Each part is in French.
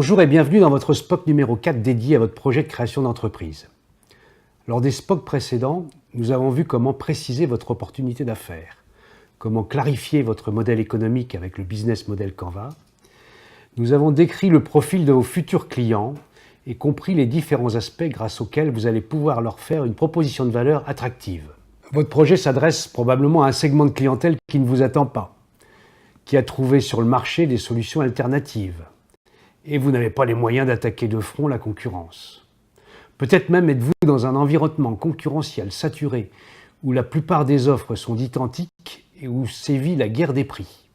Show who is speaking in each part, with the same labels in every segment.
Speaker 1: Bonjour et bienvenue dans votre SPOC numéro 4 dédié à votre projet de création d'entreprise. Lors des SPOC précédents, nous avons vu comment préciser votre opportunité d'affaires, comment clarifier votre modèle économique avec le business model Canva. Nous avons décrit le profil de vos futurs clients et compris les différents aspects grâce auxquels vous allez pouvoir leur faire une proposition de valeur attractive. Votre projet s'adresse probablement à un segment de clientèle qui ne vous attend pas, qui a trouvé sur le marché des solutions alternatives. Et vous n'avez pas les moyens d'attaquer de front la concurrence. Peut-être même êtes-vous dans un environnement concurrentiel saturé, où la plupart des offres sont identiques et où sévit la guerre des prix.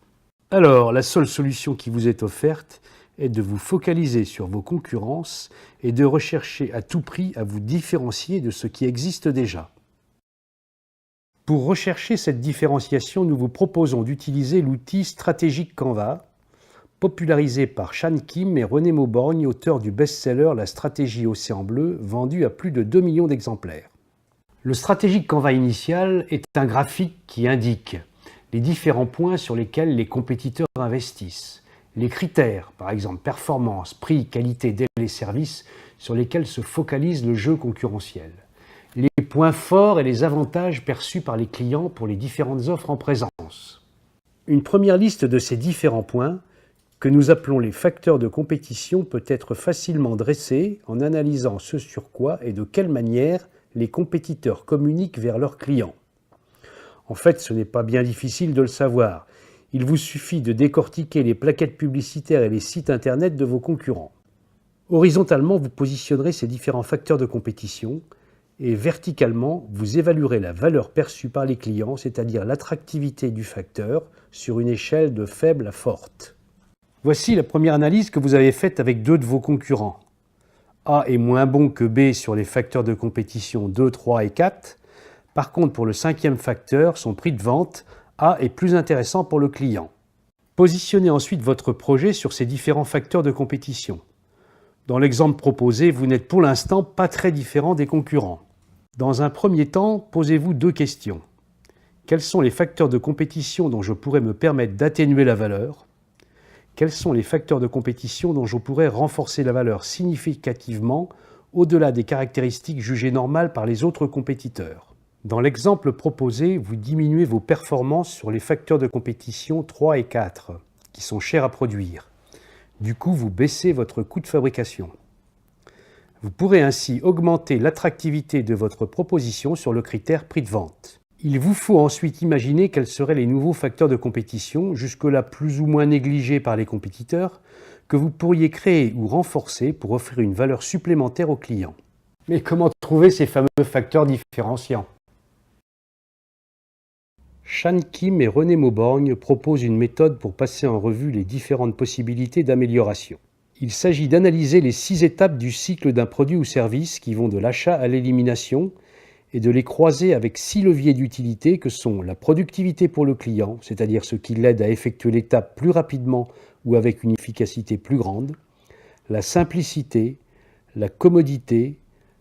Speaker 1: Alors, la seule solution qui vous est offerte est de vous focaliser sur vos concurrences et de rechercher à tout prix à vous différencier de ce qui existe déjà. Pour rechercher cette différenciation, nous vous proposons d'utiliser l'outil stratégique Canva, popularisé par Chan Kim et René Mauborgne, auteurs du best-seller La stratégie Océan Bleu, vendu à plus de 2 millions d'exemplaires. Le stratégique Canva initial est un graphique qui indique les différents points sur lesquels les compétiteurs investissent, les critères, par exemple performance, prix, qualité, délai et services, sur lesquels se focalise le jeu concurrentiel, les points forts et les avantages perçus par les clients pour les différentes offres en présence. Une première liste de ces différents points, que nous appelons les facteurs de compétition, peut être facilement dressée en analysant ce sur quoi et de quelle manière les compétiteurs communiquent vers leurs clients. En fait, ce n'est pas bien difficile de le savoir. Il vous suffit de décortiquer les plaquettes publicitaires et les sites internet de vos concurrents. Horizontalement, vous positionnerez ces différents facteurs de compétition et verticalement, vous évaluerez la valeur perçue par les clients, c'est-à-dire l'attractivité du facteur sur une échelle de faible à forte. Voici la première analyse que vous avez faite avec deux de vos concurrents. A est moins bon que B sur les facteurs de compétition 2, 3 et 4. Par contre, pour le cinquième facteur, son prix de vente, A est plus intéressant pour le client. Positionnez ensuite votre projet sur ces différents facteurs de compétition. Dans l'exemple proposé, vous n'êtes pour l'instant pas très différent des concurrents. Dans un premier temps, posez-vous deux questions. Quels sont les facteurs de compétition dont je pourrais me permettre d'atténuer la valeur ? Quels sont les facteurs de compétition dont je pourrais renforcer la valeur significativement au-delà des caractéristiques jugées normales par les autres compétiteurs? Dans l'exemple proposé, vous diminuez vos performances sur les facteurs de compétition 3 et 4, qui sont chers à produire. Du coup, vous baissez votre coût de fabrication. Vous pourrez ainsi augmenter l'attractivité de votre proposition sur le critère prix de vente. Il vous faut ensuite imaginer quels seraient les nouveaux facteurs de compétition, jusque-là plus ou moins négligés par les compétiteurs, que vous pourriez créer ou renforcer pour offrir une valeur supplémentaire aux clients. Mais comment trouver ces fameux facteurs différenciants ? Chan Kim et René Mauborgne proposent une méthode pour passer en revue les différentes possibilités d'amélioration. Il s'agit d'analyser les 6 étapes du cycle d'un produit ou service qui vont de l'achat à l'élimination et de les croiser avec 6 leviers d'utilité que sont la productivité pour le client, c'est-à-dire ce qui l'aide à effectuer l'étape plus rapidement ou avec une efficacité plus grande, la simplicité, la commodité,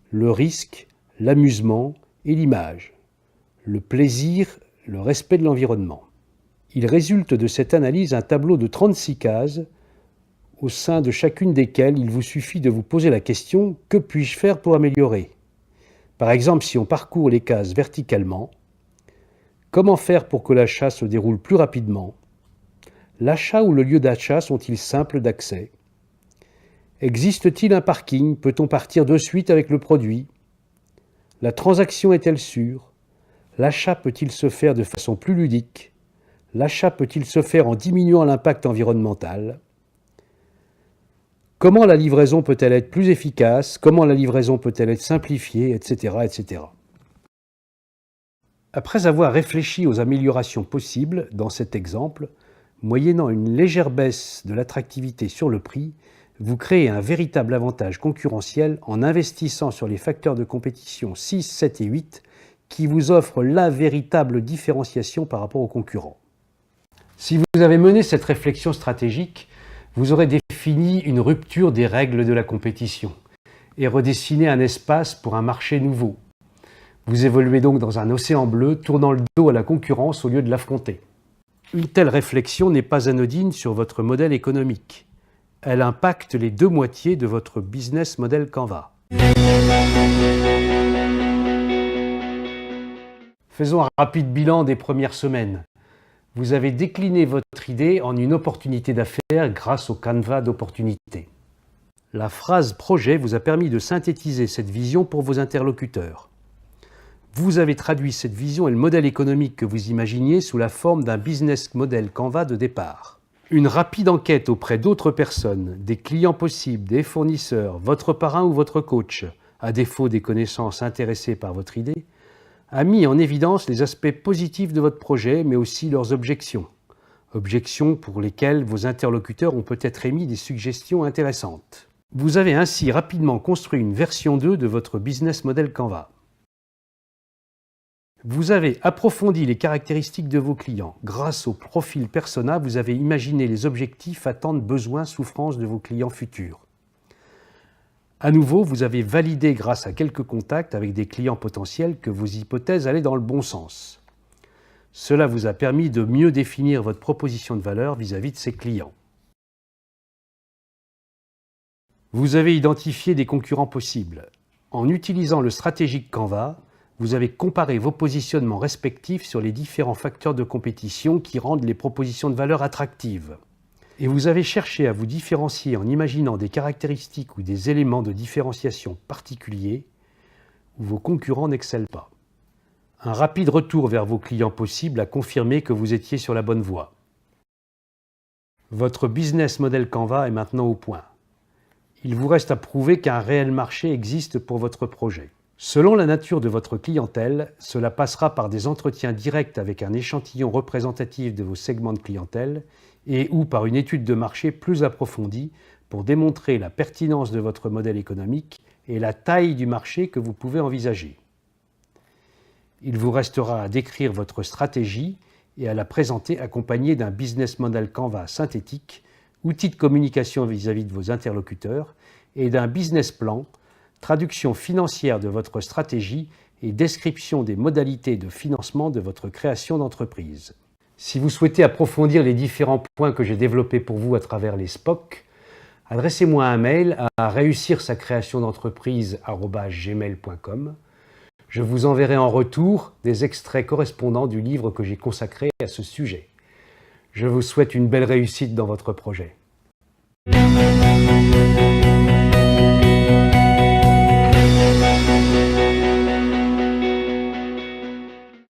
Speaker 1: le risque, l'amusement et l'image, le plaisir, le respect de l'environnement. Il résulte de cette analyse un tableau de 36 cases, au sein de chacune desquelles il vous suffit de vous poser la question « Que puis-je faire pour améliorer ?» Par exemple, si on parcourt les cases verticalement, comment faire pour que l'achat se déroule plus rapidement? L'achat ou le lieu d'achat sont-ils simples d'accès? Existe-t-il un parking? Peut-on partir de suite avec le produit? La transaction est-elle sûre? L'achat peut-il se faire de façon plus ludique? L'achat peut-il se faire en diminuant l'impact environnemental? Comment la livraison peut-elle être plus efficace? Comment la livraison peut-elle être simplifiée, etc., etc. Après avoir réfléchi aux améliorations possibles dans cet exemple, moyennant une légère baisse de l'attractivité sur le prix, vous créez un véritable avantage concurrentiel en investissant sur les facteurs de compétition 6, 7 et 8 qui vous offrent la véritable différenciation par rapport aux concurrents. Si vous avez mené cette réflexion stratégique, vous aurez défini une rupture des règles de la compétition et redessiné un espace pour un marché nouveau. Vous évoluez donc dans un océan bleu, tournant le dos à la concurrence au lieu de l'affronter. Une telle réflexion n'est pas anodine sur votre modèle économique. Elle impacte les deux moitiés de votre business model Canva. Faisons un rapide bilan des premières semaines. Vous avez décliné votre idée en une opportunité d'affaires grâce au Canva d'opportunité. La phrase projet vous a permis de synthétiser cette vision pour vos interlocuteurs. Vous avez traduit cette vision et le modèle économique que vous imaginiez sous la forme d'un business model Canva de départ. Une rapide enquête auprès d'autres personnes, des clients possibles, des fournisseurs, votre parrain ou votre coach, à défaut des connaissances intéressées par votre idée, a mis en évidence les aspects positifs de votre projet, mais aussi leurs objections. Objections pour lesquelles vos interlocuteurs ont peut-être émis des suggestions intéressantes. Vous avez ainsi rapidement construit une version 2 de votre business model Canva. Vous avez approfondi les caractéristiques de vos clients. Grâce au profil persona, vous avez imaginé les objectifs, attentes, besoins, souffrances de vos clients futurs. À nouveau, vous avez validé grâce à quelques contacts avec des clients potentiels que vos hypothèses allaient dans le bon sens. Cela vous a permis de mieux définir votre proposition de valeur vis-à-vis de ces clients. Vous avez identifié des concurrents possibles. En utilisant le stratégique Canva, vous avez comparé vos positionnements respectifs sur les différents facteurs de compétition qui rendent les propositions de valeur attractives. Et vous avez cherché à vous différencier en imaginant des caractéristiques ou des éléments de différenciation particuliers où vos concurrents n'excellent pas. Un rapide retour vers vos clients possibles a confirmé que vous étiez sur la bonne voie. Votre business model Canva est maintenant au point. Il vous reste à prouver qu'un réel marché existe pour votre projet. Selon la nature de votre clientèle, cela passera par des entretiens directs avec un échantillon représentatif de vos segments de clientèle et ou par une étude de marché plus approfondie pour démontrer la pertinence de votre modèle économique et la taille du marché que vous pouvez envisager. Il vous restera à décrire votre stratégie et à la présenter accompagnée d'un business model Canva synthétique, outil de communication vis-à-vis de vos interlocuteurs, et d'un business plan, traduction financière de votre stratégie et description des modalités de financement de votre création d'entreprise. Si vous souhaitez approfondir les différents points que j'ai développés pour vous à travers les SPOC, adressez-moi un mail à réussir-sa-création-d'entreprise@gmail.com. Je vous enverrai en retour des extraits correspondants du livre que j'ai consacré à ce sujet. Je vous souhaite une belle réussite dans votre projet.